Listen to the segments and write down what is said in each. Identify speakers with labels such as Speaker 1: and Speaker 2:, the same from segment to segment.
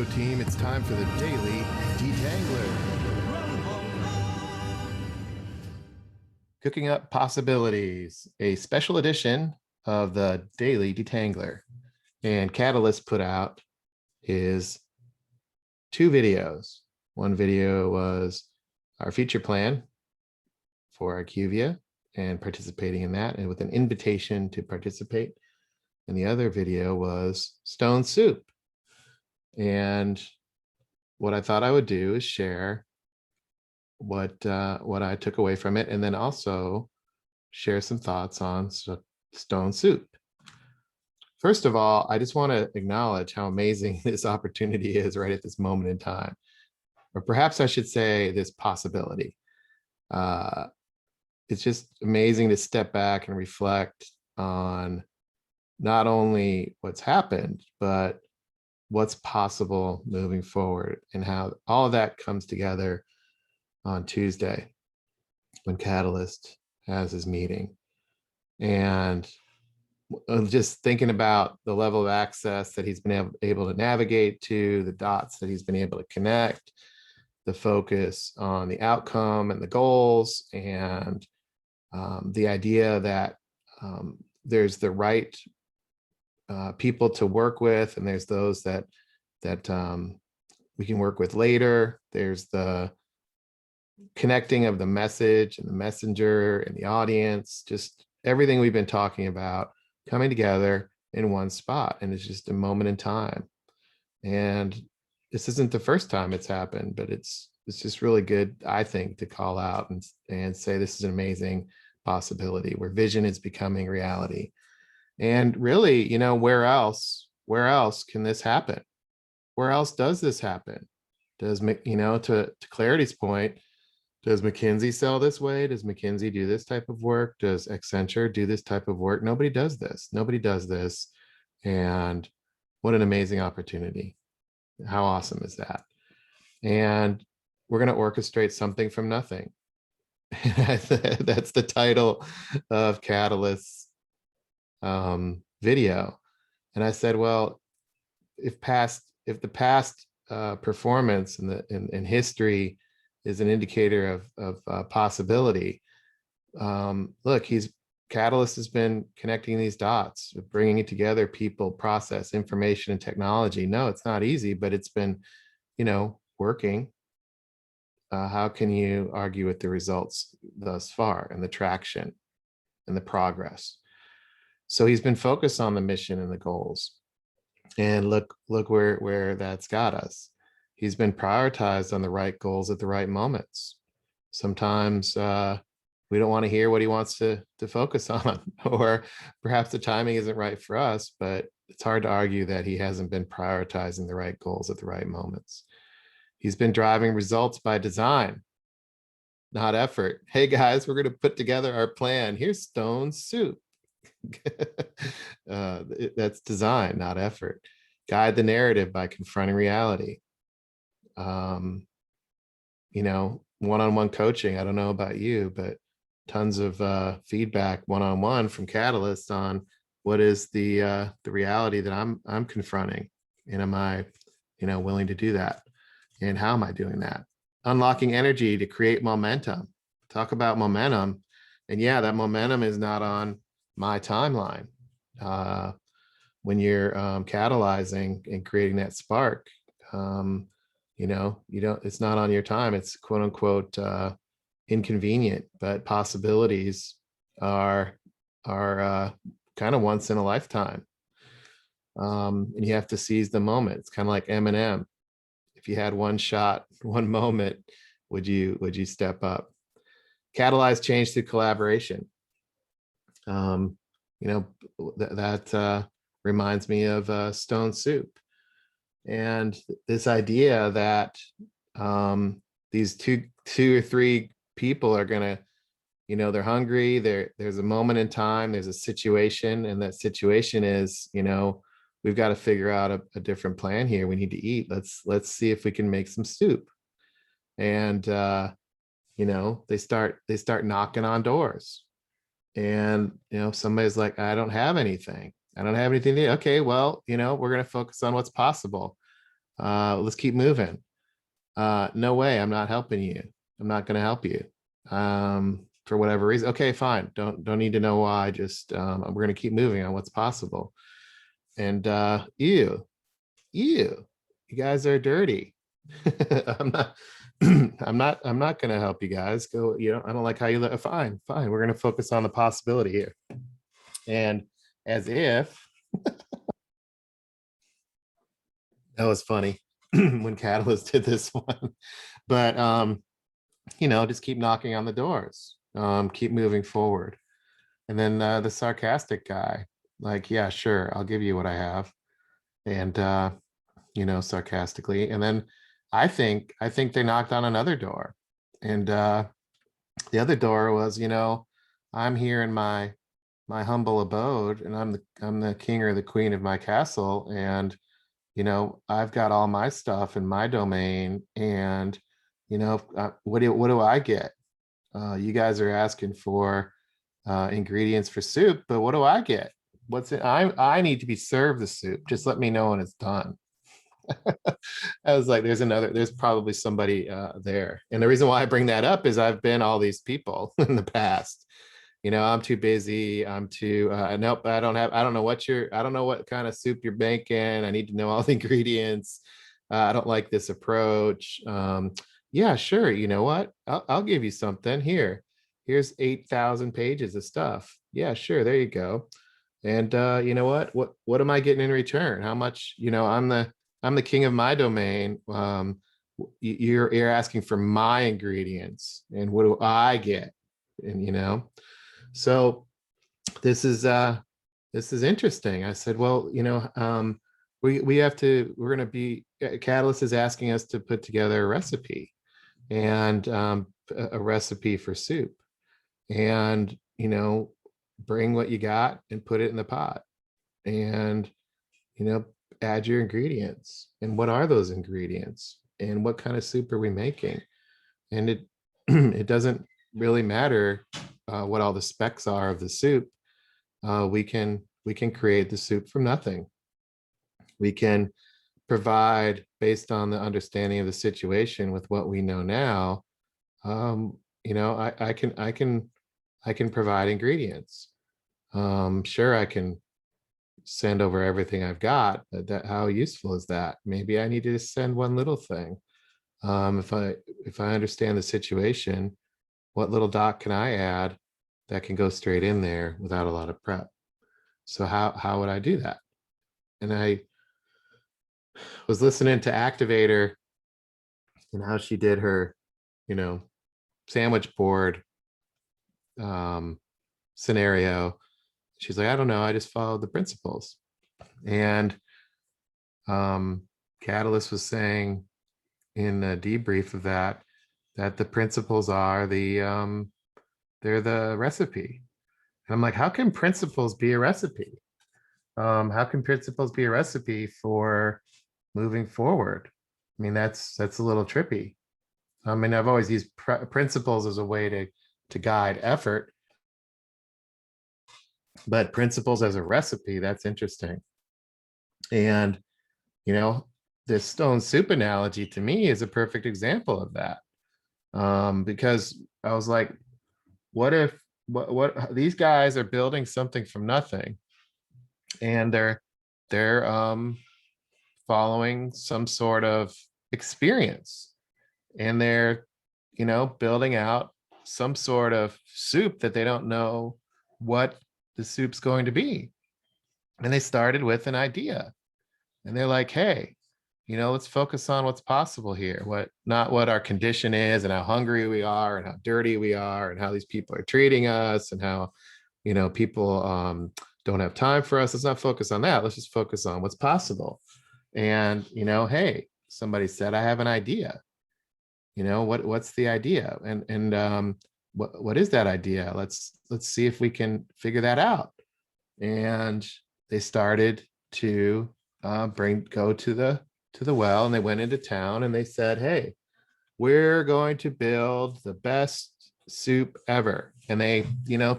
Speaker 1: team. It's time for the Daily Detangler. Cooking up possibilities, a special edition of the Daily Detangler. And Catalyst put out his 2 videos. One video was our feature plan for IQVIA and participating in that, and with an invitation to participate. And the other video was stone soup. And what I thought I would do is share what I took away from it, and then also share some thoughts on stone soup. First of all, I just want to acknowledge how amazing this opportunity is right at this moment in time, or perhaps I should say this possibility. It's just amazing to step back and reflect on not only what's happened, but what's possible moving forward, and how all of that comes together on Tuesday when Catalyst has his meeting. And just thinking about the level of access that he's been able to navigate to, the dots that he's been able to connect, the focus on the outcome and the goals, and the idea that there's the right people to work with, and there's those that we can work with later. There's the connecting of the message and the messenger and the audience, just everything we've been talking about coming together in one spot. And it's just a moment in time. And this isn't the first time it's happened, but it's just really good, I think, to call out and say this is an amazing possibility where vision is becoming reality. And really, where else can this happen? Where else does this happen? Does, to Clarity's point, does McKinsey sell this way? Does McKinsey do this type of work? Does Accenture do this type of work? Nobody does this. Nobody does this. And what an amazing opportunity. How awesome is that? And we're going to orchestrate something from nothing. That's the title of Catalyst's video. And I said, well, if the past performance in history is an indicator of possibility, look, Catalyst has been connecting these dots, bringing it together, people, process, information, and technology. No, it's not easy, but it's been, working. How can you argue with the results thus far, and the traction and the progress? So he's been focused on the mission and the goals. And look where that's got us. He's been prioritized on the right goals at the right moments. Sometimes we don't want to hear what he wants to focus on, or perhaps the timing isn't right for us, but it's hard to argue that he hasn't been prioritizing the right goals at the right moments. He's been driving results by design, not effort. Hey guys, we're going to put together our plan. Here's stone soup. That's design, not effort. Guide the narrative by confronting reality. One-on-one coaching. I don't know about you, but tons of feedback one-on-one from Catalyst on what is the reality that I'm confronting, and am I willing to do that, and how am I doing that? Unlocking energy to create momentum. Talk about momentum, and yeah, that momentum is not on my timeline. When you're catalyzing and creating that spark, it's not on your time. It's quote unquote inconvenient, but possibilities are kind of once in a lifetime. And you have to seize the moment. It's kind of like Eminem. If you had one shot, one moment, would you step up? Catalyze change through collaboration. That reminds me of stone soup, and this idea that these two or three people are gonna, they're hungry. There's a moment in time. There's a situation, and that situation is, we've got to figure out a different plan here. We need to eat. Let's see if we can make some soup. And they start knocking on doors. And somebody's like, I don't have anything. Okay, well, we're going to focus on what's possible. Let's keep moving. No way, I'm not helping you. I'm not going to help you. For whatever reason. Okay, fine. Don't need to know why. Just we're going to keep moving on what's possible. And ew, you guys are dirty. I'm not. I'm not going to help you guys. Go. I don't like how you look. Fine. We're going to focus on the possibility here. And as if that was funny when Catalyst did this one, but just keep knocking on the doors. Keep moving forward. And then the sarcastic guy, like, yeah, sure, I'll give you what I have. And sarcastically. And then I think they knocked on another door. And the other door was, I'm here in my humble abode, and I'm the king or the queen of my castle, and I've got all my stuff in my domain, and what do I get? You guys are asking for ingredients for soup, but what do I get? What's it? I need to be served the soup. Just let me know when it's done. I was like, there's probably somebody there. And the reason why I bring that up is I've been all these people in the past. I'm too busy. I'm too, nope, I don't know I don't know what kind of soup you're making. I need to know all the ingredients. I don't like this approach. Yeah, sure. You know what? I'll give you something here. Here's 8,000 pages of stuff. Yeah, sure. There you go. And you know what? What am I getting in return? How much? I'm the king of my domain. You're asking for my ingredients, and what do I get? And so this is interesting. I said, well, we're going to be. Catalyst is asking us to put together a recipe, and a recipe for soup, and bring what you got and put it in the pot, and add your ingredients. And what are those ingredients? And what kind of soup are we making? And it it doesn't really matter what all the specs are of the soup. We can create the soup from nothing. We can provide, based on the understanding of the situation with what we know now. I can provide ingredients. Sure, I can send over everything I've got. How useful is that? Maybe I need to send one little thing. If I understand the situation, what little dot can I add that can go straight in there without a lot of prep? So how would I do that? And I was listening to Activator and how she did her, sandwich board scenario. She's like, I don't know, I just followed the principles. And Catalyst was saying in the debrief of that the principles are they're the recipe. And I'm like, how can principles be a recipe? How can principles be a recipe for moving forward? I mean, that's a little trippy. I mean, I've always used principles as a way to guide effort, but principles as a recipe, that's interesting. And this stone soup analogy to me is a perfect example of that. Because I was like, what if what these guys are building something from nothing, and they're following some sort of experience, and they're building out some sort of soup that they don't know what the soup's going to be. And they started with an idea, and they're like, hey, let's focus on what's possible here, not what our condition is and how hungry we are and how dirty we are and how these people are treating us and how people don't have time for us. Let's not focus on that. Let's just focus on what's possible. And hey, somebody said, I have an idea. What's the idea? And what is that idea? Let's see if we can figure that out. And they started to go to the well, and they went into town, and they said, hey, we're going to build the best soup ever. And they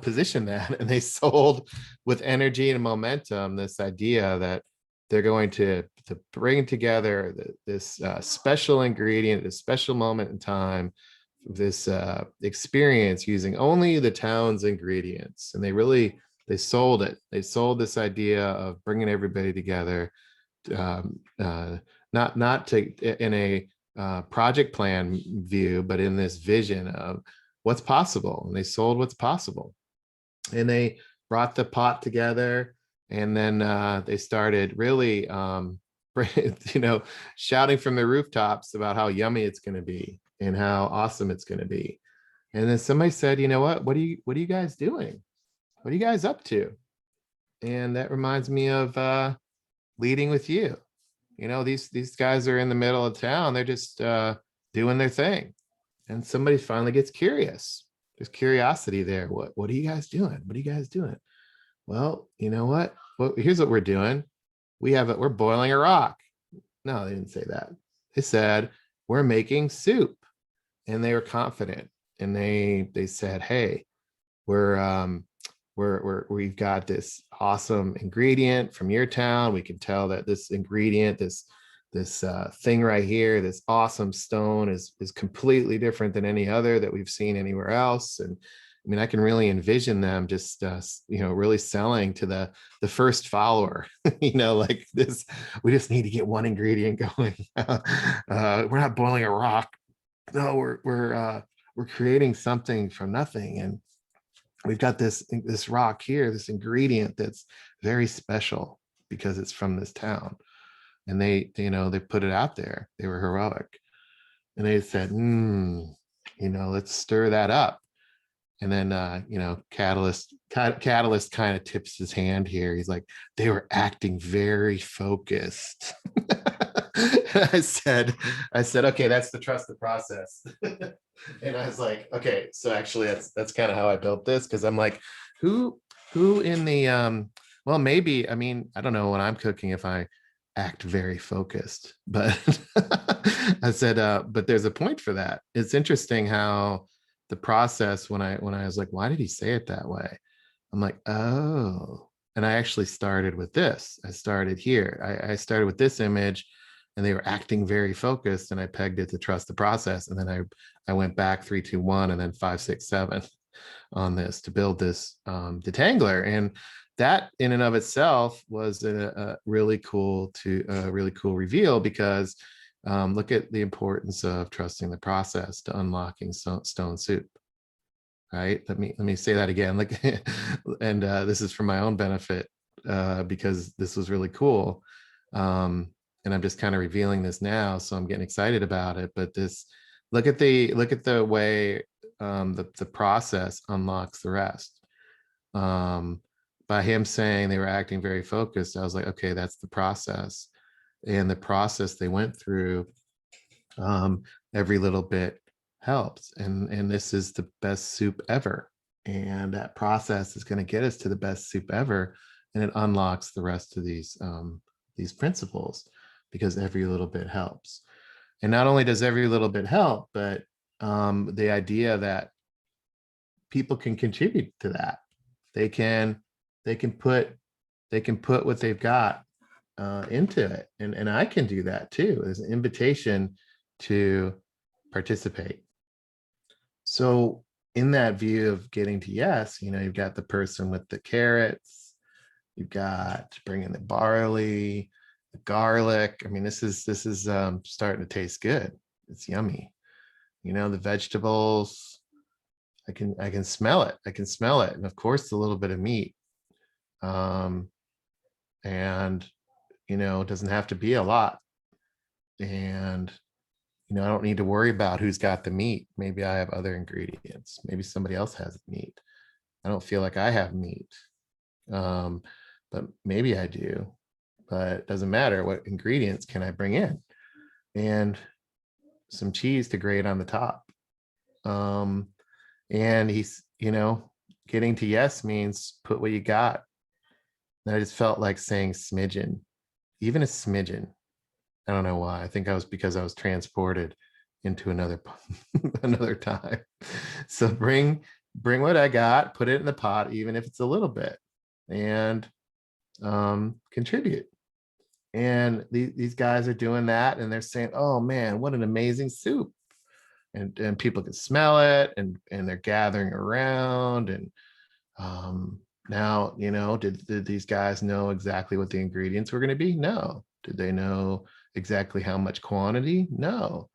Speaker 1: positioned that, and they sold with energy and momentum this idea that they're going to to bring together this special ingredient, this special moment in time, this experience using only the town's ingredients. And they sold it. They sold this idea of bringing everybody together, um, uh, not to in a project plan view, but in this vision of what's possible. And they sold what's possible. And they brought the pot together, and then they started really shouting from the rooftops about how yummy it's going to be and how awesome it's going to be. And then somebody said, you know what are you guys doing? What are you guys up to? And that reminds me of leading with you. These guys are in the middle of town. They're just doing their thing. And somebody finally gets curious. There's curiosity there. What are you guys doing? What are you guys doing? Well, you know what? Well, here's what we're doing. We're boiling a rock. No, they didn't say that. They said, we're making soup. And they were confident. And they said, hey, we've got this awesome ingredient from your town. We can tell that this ingredient, this thing right here, this awesome stone is completely different than any other that we've seen anywhere else. And I mean, I can really envision them just really selling to the first follower. Like this, we just need to get one ingredient going. We're not boiling a rock. No, we're creating something from nothing. And we've got this rock here, this ingredient that's very special because it's from this town. And they put it out there. They were heroic. And they said, let's stir that up. And then, Catalyst kind of tips his hand here. He's like, they were acting very focused. I said, okay, that's the trust the process. And I was like, okay, so actually that's kind of how I built this. Cause I'm like, who in the, well, maybe, I mean, I don't know when I'm cooking, if I act very focused, but I said, but there's a point for that. It's interesting how the process, when I was like, why did he say it that way? I'm like, oh, and I actually started with this. I started here. I started with this image, and they were acting very focused, and I pegged it to trust the process. And then I went back 3, 2, 1, and then 5, 6, 7 on this to build this detangler. And that in and of itself was a really cool reveal, because look at the importance of trusting the process to unlocking stone soup. Right? Let me say that again. And this is for my own benefit, because this was really cool. And I'm just kind of revealing this now, so I'm getting excited about it. But look at the way the process unlocks the rest. By him saying they were acting very focused, I was like, okay, that's the process. And the process they went through, every little bit helps. And this is the best soup ever. And that process is going to get us to the best soup ever. And it unlocks the rest of these principles, because every little bit helps. And not only does every little bit help, but the idea that people can contribute to that. They can put what they've got into it. And I can do that too, as an invitation to participate. So in that view of getting to yes, you've got the person with the carrots, you've got bringing the barley, the garlic. I mean, this is starting to taste good. It's yummy. The vegetables, I can smell it. And of course, a little bit of meat. And it doesn't have to be a lot. And I don't need to worry about who's got the meat. Maybe I have other ingredients. Maybe somebody else has meat. I don't feel like I have meat. But maybe I do. But it doesn't matter. What ingredients can I bring in? And some cheese to grate on the top. And he's, getting to yes means put what you got. And I just felt like saying smidgen, even a smidgen. I don't know why. I think because I was transported into another time. So bring what I got, put it in the pot, even if it's a little bit, and contribute. And these guys are doing that, and they're saying, "Oh man, what an amazing soup!" And people can smell it, and they're gathering around. And now, did these guys know exactly what the ingredients were going to be? No. Did they know exactly how much quantity? No.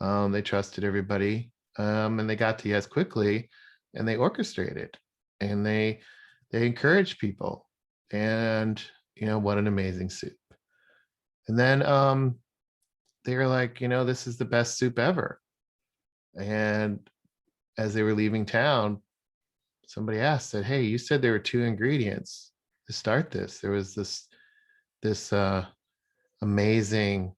Speaker 1: They trusted everybody, and they got to yes quickly, and they orchestrated, and they encouraged people. And what an amazing soup. And then they were like, this is the best soup ever. And as they were leaving town, somebody asked, said, "Hey, you said there were two ingredients to start this. There was this amazing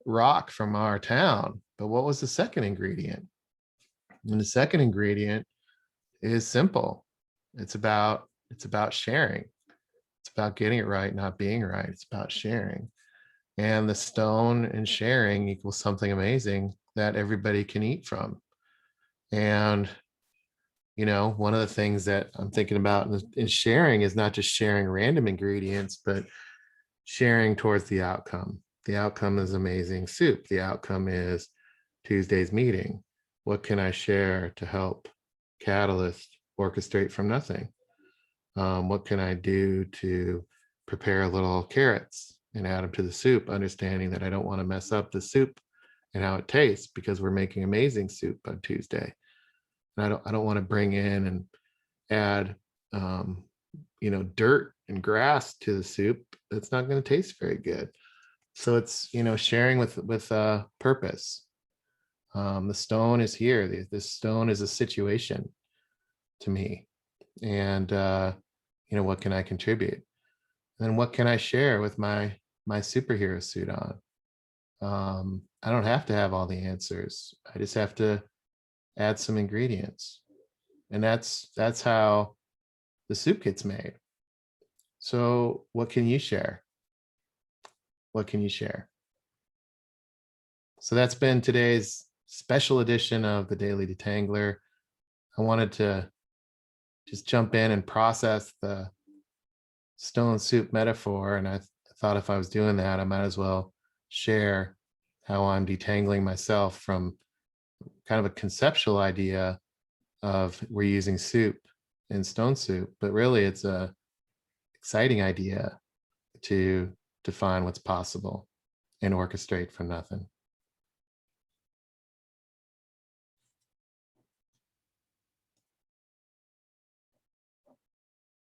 Speaker 1: rock from our town, but what was the second ingredient?" And the second ingredient is simple. It's about sharing. It's about getting it right, not being right. It's about sharing. And the stone and sharing equals something amazing that everybody can eat from. And one of the things that I'm thinking about in sharing is not just sharing random ingredients, but sharing towards the outcome. The outcome is amazing soup. The outcome is Tuesday's meeting. What can I share to help Catalyst orchestrate from nothing? What can I do to prepare little carrots and add them to the soup, understanding that I don't want to mess up the soup and how it tastes, because we're making amazing soup on Tuesday. And I don't want to bring in and add dirt and grass to the soup. That's not going to taste very good. So it's sharing with purpose. The stone is here. This stone is a situation to me. And what can I contribute? And then what can I share with my superhero suit on? I don't have to have all the answers. I just have to add some ingredients. And that's how the soup gets made. So what can you share? What can you share? So that's been today's special edition of the Daily Detangler. I wanted to just jump in and process the stone soup metaphor. And I thought if I was doing that, I might as well share how I'm detangling myself from kind of a conceptual idea of we're using soup in stone soup, but really it's a exciting idea to define what's possible and orchestrate from nothing.